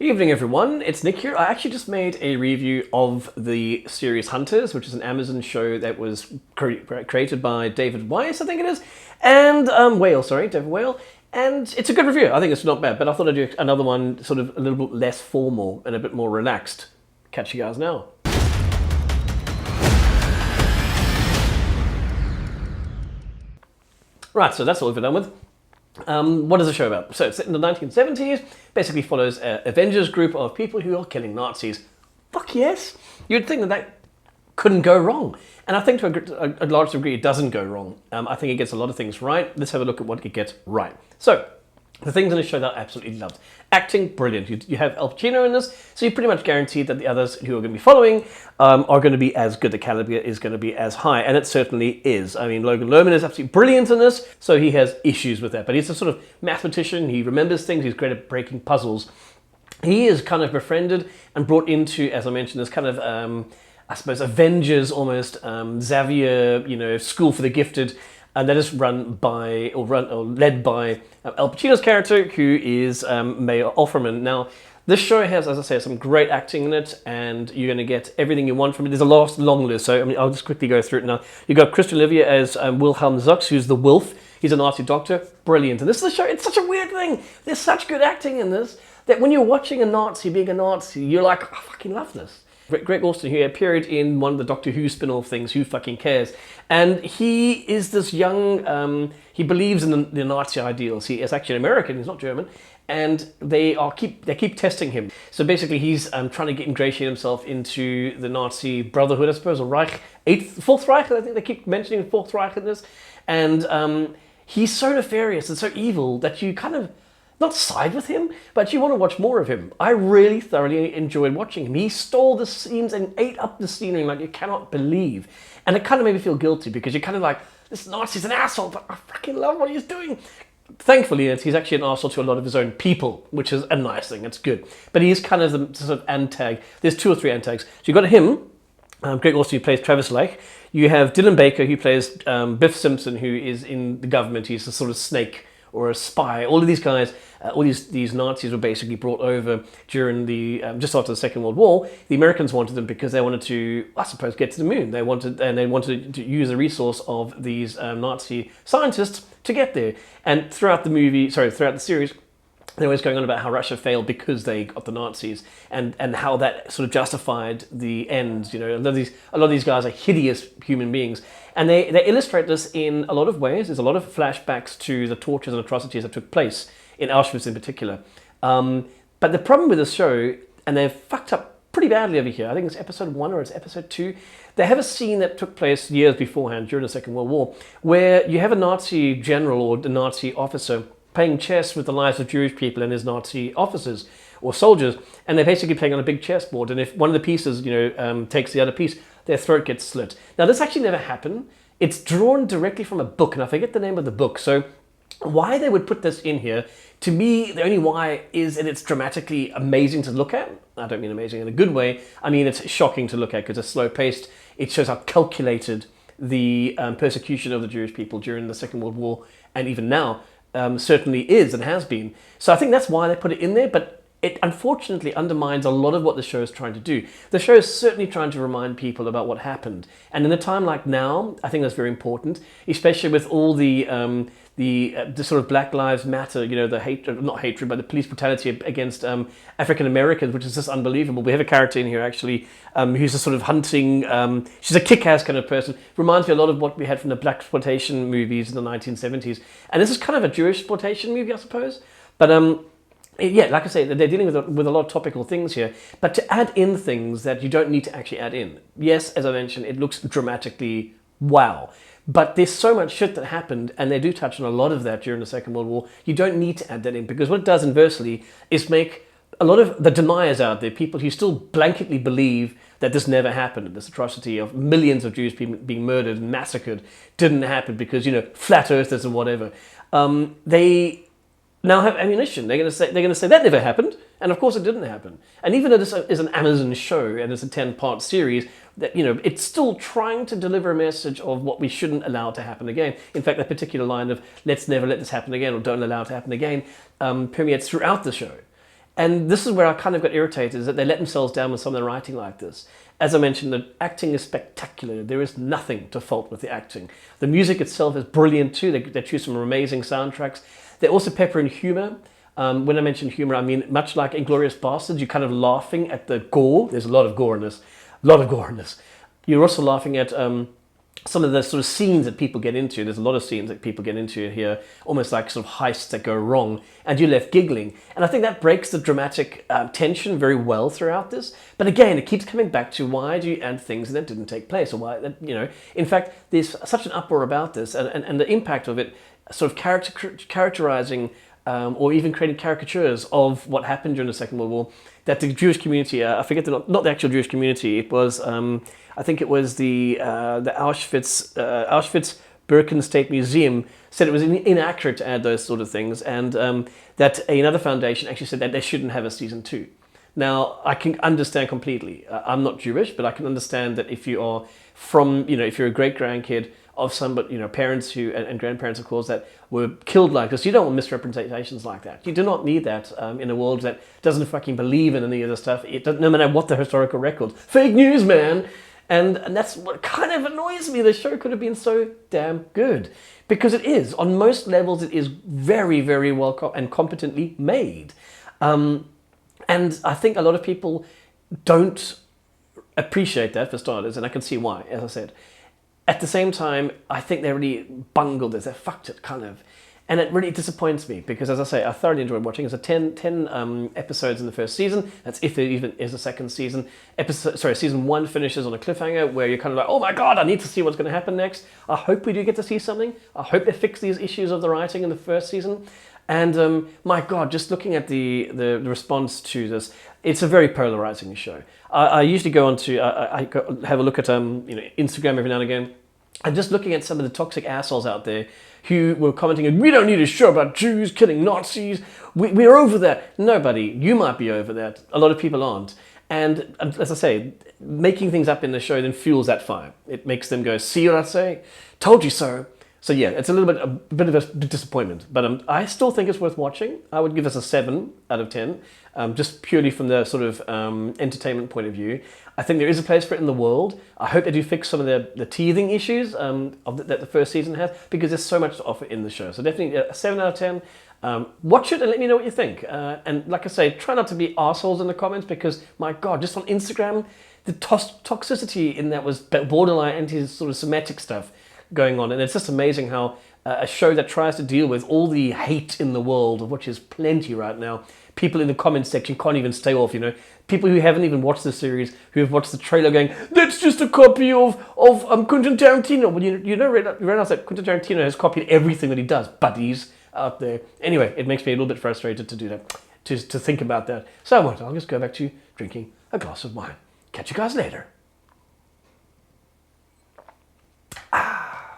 Evening everyone, it's Nick here. I actually just made a review of the series Hunters, which is an Amazon show that was created by David Weiss, I think it is, and David Whale, and it's a good review. I think it's not bad, but I thought I'd do another one sort of a little bit less formal and a bit more relaxed. Catch you guys now. Right, so that's all we've done with. What is the show about? So it's set in the 1970s, basically follows an Avengers group of people who are killing Nazis. Fuck yes! You'd think that couldn't go wrong. And I think to a large degree it doesn't go wrong. I think it gets a lot of things right. Let's have a look at what it gets right. So, the things in the show that I absolutely loved. Acting, brilliant. You have Al Pacino in this, so you're pretty much guaranteed that the others who are going to be following are going to be as good. The caliber is going to be as high, and it certainly is. I mean, Logan Lerman is absolutely brilliant in this, so he has issues with that. But he's a sort of mathematician, he remembers things, he's great at breaking puzzles. He is kind of befriended and brought into, as I mentioned, this kind of, I suppose, Avengers almost, Xavier, school for the gifted. And that is led by Al Pacino's character, who is Mayor Offerman. Now, this show has, as I say, some great acting in it, and you're going to get everything you want from it. There's a long list, so I'll just quickly go through it now. You've got Christian Olivier as Wilhelm Zux, who's the Wolf. He's a Nazi doctor. Brilliant. And this is a show, it's such a weird thing. There's such good acting in this, that when you're watching a Nazi being a Nazi, you're like, I fucking love this. Greg Austin, who appeared in one of the Doctor Who spin-off things, Who Fucking Cares? And he is this young, he believes in the Nazi ideals. He is actually American, he's not German, and they keep testing him. So basically he's trying to ingratiate himself into the Nazi Brotherhood, I suppose, or Reich, Fourth Reich, I think they keep mentioning Fourth Reich in this. And he's so nefarious and so evil that you kind of, not side with him, but you want to watch more of him. I really thoroughly enjoyed watching him. He stole the scenes and ate up the scenery like you cannot believe. And it kind of made me feel guilty because you're kind of like, this Nazi's an asshole, but I fucking love what he's doing. Thankfully, he's actually an asshole to a lot of his own people, which is a nice thing, it's good. But he is kind of the sort of antag. There's 2 or 3 antags. So you've got him, Greg Austin, who plays Travis Lake. You have Dylan Baker, who plays Biff Simpson, who is in the government. He's a sort of snake or a spy. All of these guys, all these Nazis were basically brought over during the, just after the Second World War. The Americans wanted them because they wanted to, I suppose, get to the moon. They wanted to use the resource of these Nazi scientists to get there. And throughout the series, they're always going on about how Russia failed because they got the Nazis, and how that sort of justified the ends. A lot of these guys are hideous human beings, and they illustrate this in a lot of ways. There's a lot of flashbacks to the tortures and atrocities that took place in Auschwitz in particular. But the problem with this show, and they've fucked up pretty badly over here, I think it's episode 1 or it's episode 2, they have a scene that took place years beforehand during the Second World War, where you have a Nazi general or a Nazi officer playing chess with the lives of Jewish people and his Nazi officers or soldiers, and they're basically playing on a big chessboard, and if one of the pieces takes the other piece, their throat gets slit. Now this actually never happened. It's drawn directly from a book, and I forget the name of the book, so why they would put this in here, to me, the only why is that it's dramatically amazing to look at. I don't mean amazing in a good way, I mean it's shocking to look at because it's slow-paced. It shows how calculated the persecution of the Jewish people during the Second World War, and even now, certainly is and has been. So I think that's why they put it in there, but it unfortunately undermines a lot of what the show is trying to do. The show is certainly trying to remind people about what happened. And in a time like now, I think that's very important, especially with all the sort of Black Lives Matter, the hatred, not hatred, but the police brutality against African Americans, which is just unbelievable. We have a character in here actually who's a sort of hunting, she's a kick-ass kind of person. Reminds me a lot of what we had from the black exploitation movies in the 1970s. And this is kind of a Jewish exploitation movie, I suppose. But yeah, like I say, they're dealing with a lot of topical things here. But to add in things that you don't need to actually add in. Yes, as I mentioned, it looks dramatically wow. But there's so much shit that happened, and they do touch on a lot of that during the Second World War. You don't need to add that in, because what it does inversely is make a lot of the deniers out there, people who still blanketly believe that this never happened, this atrocity of millions of Jews being murdered and massacred didn't happen because, flat earthers and whatever. They now have ammunition. They're going to say that never happened, and of course it didn't happen. And even though this is an Amazon show and it's a 10-part series, that it's still trying to deliver a message of what we shouldn't allow to happen again. In fact, that particular line of "let's never let this happen again" or "don't allow it to happen again" permeates throughout the show. And this is where I kind of got irritated, is that they let themselves down with some of the writing like this. As I mentioned, the acting is spectacular. There is nothing to fault with the acting. The music itself is brilliant too. They choose some amazing soundtracks. They also pepper in humor. When I mention humor, I mean much like Inglourious Basterds, you're kind of laughing at the gore. There's a lot of gore in this. A lot of gore in this. You're also laughing at some of the sort of scenes that people get into. There's a lot of scenes that people get into here, almost like sort of heists that go wrong, and you're left giggling. And I think that breaks the dramatic tension very well throughout this. But again, it keeps coming back to why do you add things that didn't take place, or why that, you know. In fact, there's such an uproar about this, and the impact of it, sort of characterizing or even creating caricatures of what happened during the Second World War, that the Jewish community, I forget not the actual Jewish community, it was, I think it was the Auschwitz-Birkenau State Museum said it was inaccurate to add those sort of things, and that another foundation actually said that they shouldn't have a season 2. Now, I can understand completely. I'm not Jewish, but I can understand that if you are from, if you're a great-grandkid of somebody, parents who, and grandparents, of course, that were killed like this, you don't want misrepresentations like that. You do not need that in a world that doesn't fucking believe in any of this stuff, no matter what the historical record. Fake news, man! And that's what kind of annoys me. The show could have been so damn good. Because it is. On most levels, it is very, very well and competently made. And I think a lot of people don't appreciate that, for starters, and I can see why, as I said. At the same time, I think they really bungled this. They fucked it, kind of. And it really disappoints me because, as I say, I thoroughly enjoyed watching. It's a 10 episodes in the first season. That's if there even is a second season. Season 1 finishes on a cliffhanger where you're kind of like, oh my god, I need to see what's going to happen next. I hope we do get to see something. I hope they fix these issues of the writing in the first season. And my god, just looking at the response to this, it's a very polarizing show. I usually go on to have a look at Instagram every now and again, and just looking at some of the toxic assholes out there who were commenting, we don't need a show about Jews killing Nazis. We're over that. Nobody. You might be over that. A lot of people aren't. And as I say, making things up in the show then fuels that fire. It makes them go, see what I say? Told you so. So yeah, it's a bit of a disappointment, but I still think it's worth watching. I would give this a 7 out of 10, just purely from the sort of entertainment point of view. I think there is a place for it in the world. I hope they do fix some of the teething issues that the first season has, because there's so much to offer in the show. So definitely a 7 out of 10. Watch it and let me know what you think. And like I say, try not to be assholes in the comments, because my god, just on Instagram, the toxicity in that was borderline anti-sort of Semitic stuff going on, and it's just amazing how a show that tries to deal with all the hate in the world, of which is plenty right now, people in the comments section can't even stay off, people who haven't even watched the series, who have watched the trailer going, that's just a copy of Quentin Tarantino. Well, you realize that Quentin Tarantino has copied everything that he does, buddies out there. Anyway, it makes me a little bit frustrated to do that, to think about that. So I'll just go back to drinking a glass of wine. Catch you guys later.